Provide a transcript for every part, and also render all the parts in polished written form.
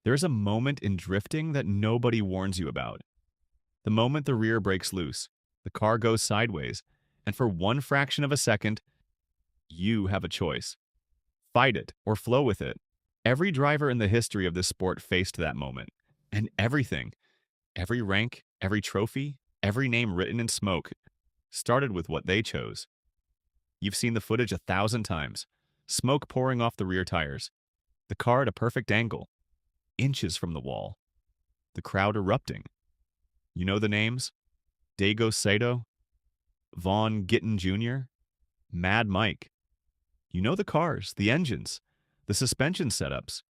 There's a moment in drifting that nobody warns you about. The moment the rear breaks loose, the car goes sideways, and for one fraction of a second, you have a choice. Fight it or flow with it. Every driver in the history of this sport faced that moment. And everything, every rank, every trophy, every name written in smoke, started with what they chose. You've seen the footage 1,000 times. Smoke pouring off the rear tires. The car at a perfect angle, inches from the wall. The crowd erupting. You know the names? Daigo Sato, Vaughn Gittin Jr., Mad Mike. You know the cars, the engines, the suspension setups.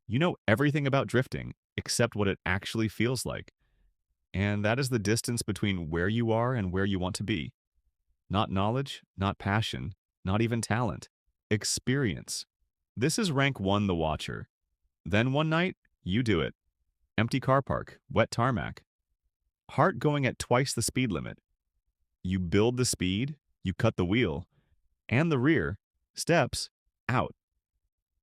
You know everything about drifting except what it actually feels like. And that is the distance between where you are and where you want to be. Not knowledge, not passion, not even talent. Experience. This is rank 1 the watcher. Then one night, you do it. Empty car park, wet tarmac. Heart going at twice the speed limit. You build the speed, you cut the wheel, and the rear, steps, out.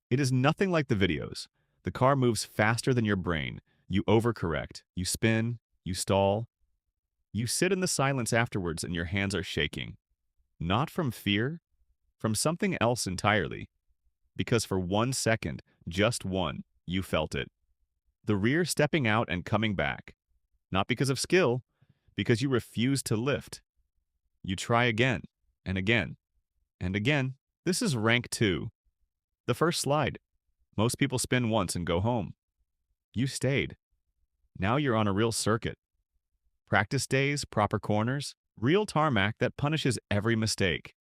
It is nothing like the videos. The car moves faster than your brain. You overcorrect. You spin. You stall. You sit in the silence afterwards and your hands are shaking. Not from fear, from something else entirely. Because for 1 second, just one, you felt it. The rear stepping out and coming back. Not because of skill, because you refuse to lift. You try again, and again, and again. This is rank 2. The first slide. Most people spin once and go home. You stayed. Now you're on a real circuit. Practice days, proper corners, real tarmac that punishes every mistake.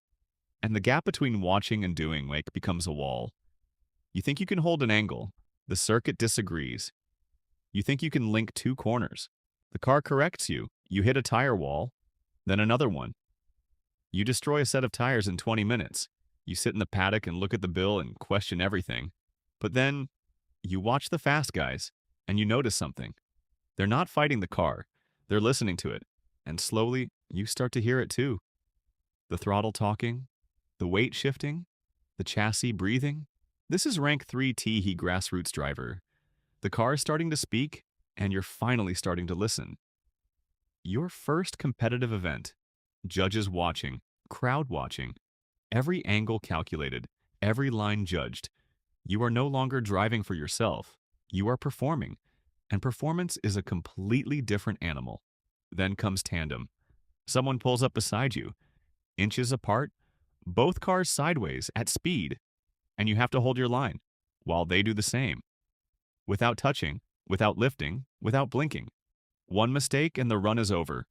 And the gap between watching and doing becomes a wall. You think you can hold an angle. The circuit disagrees. You think you can link 2 corners. The car corrects you. You hit a tire wall, then another one. You destroy a set of tires in 20 minutes. You sit in the paddock and look at the bill and question everything. But then, you watch the fast guys, and you notice something. They're not fighting the car. They're listening to it. And slowly, you start to hear it too. The throttle talking, the weight shifting, the chassis breathing. This is rank 3 Teehee Grassroots driver. The car is starting to speak, and you're finally starting to listen. Your first competitive event. Judges watching, crowd watching. Every angle calculated, every line judged. You are no longer driving for yourself. You are performing. And performance is a completely different animal. Then comes tandem. Someone pulls up beside you. Inches apart, both cars sideways at speed. And you have to hold your line, while they do the same. Without touching, without lifting, without blinking. One mistake and the run is over.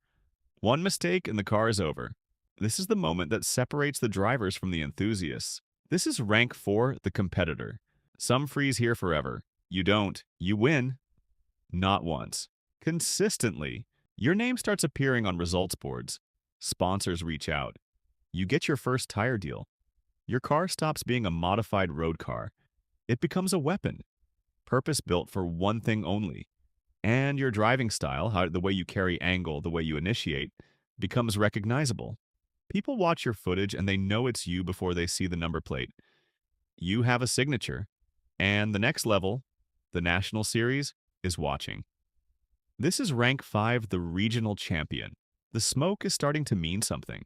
One mistake and the car is over. This is the moment that separates the drivers from the enthusiasts. This is rank 4, the competitor. Some freeze here forever. You don't. You win. Not once. Consistently. Your name starts appearing on results boards. Sponsors reach out. You get your first tire deal. Your car stops being a modified road car. It becomes a weapon. Purpose-built for one thing only. And your driving style, the way you carry angle, the way you initiate, becomes recognizable. People watch your footage and they know it's you before they see the number plate. You have a signature. And the next level, the National Series, is watching. This is rank 5, the regional champion. The smoke is starting to mean something.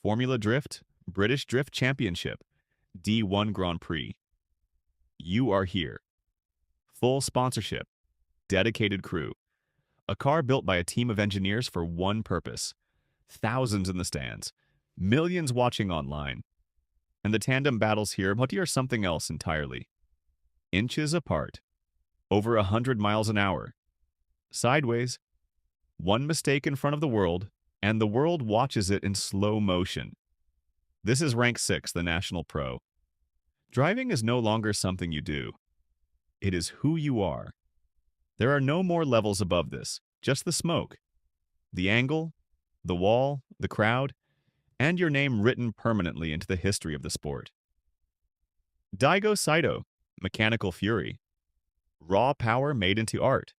Formula Drift, British Drift Championship, D1 Grand Prix. You are here. Full sponsorship. Dedicated crew. A car built by a team of engineers for one purpose. Thousands in the stands. Millions watching online. And the tandem battles here are something else entirely. Inches apart. Over 100 miles an hour. Sideways. One mistake in front of the world, and the world watches it in slow motion. This is rank 6, the National Pro. Driving is no longer something you do. It is who you are. There are no more levels above this, just the smoke, the angle, the wall, the crowd, and your name written permanently into the history of the sport. Daigo Saito, Mechanical Fury. Raw power made into art.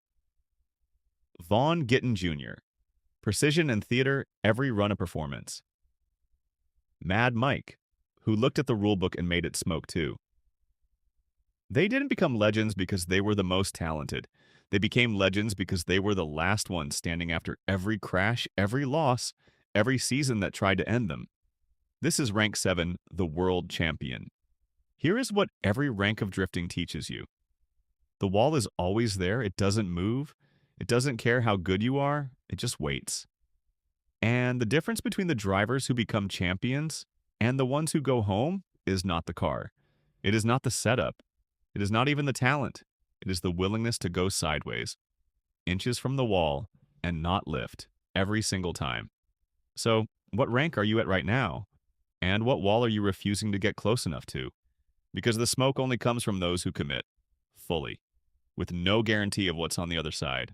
Vaughn Gittin Jr. Precision and theater, every run a performance. Mad Mike, who looked at the rulebook and made it smoke too. They didn't become legends because they were the most talented. They became legends because they were the last ones standing after every crash, every loss, every season that tried to end them. This is Rank 7, the World Champion. Here is what every rank of drifting teaches you. The wall is always there, it doesn't move, it doesn't care how good you are, it just waits. And the difference between the drivers who become champions and the ones who go home is not the car. It is not the setup. It is not even the talent. It is the willingness to go sideways, inches from the wall, and not lift every single time. So, what rank are you at right now? And what wall are you refusing to get close enough to? Because the smoke only comes from those who commit fully, with no guarantee of what's on the other side.